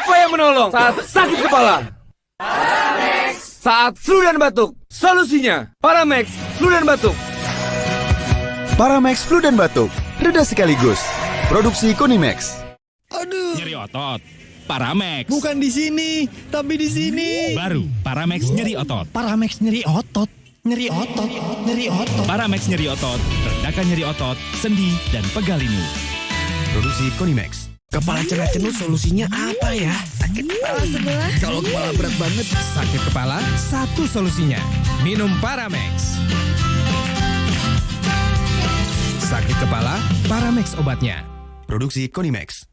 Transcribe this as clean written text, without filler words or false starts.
Apa yang menolong saat sakit kepala? Saat flu dan batuk, solusinya Paramex flu dan batuk. Paramex flu dan batuk, reda sekaligus. Produksi Konimex. Aduh. Nyeri otot. Paramex. Bukan di sini, tapi di sini. Baru Paramex nyeri otot. Paramex nyeri otot. Nyeri otot. Nyeri otot. Paramex nyeri otot. Redakan nyeri otot, sendi, dan pegal linu. Produksi Konimex. Kepala cenut solusinya apa ya? Sakit kepala sebelah. Kalau kepala berat banget. Sakit kepala, satu solusinya. Minum Paramex. Sakit kepala, Paramex obatnya. Produksi Konimex.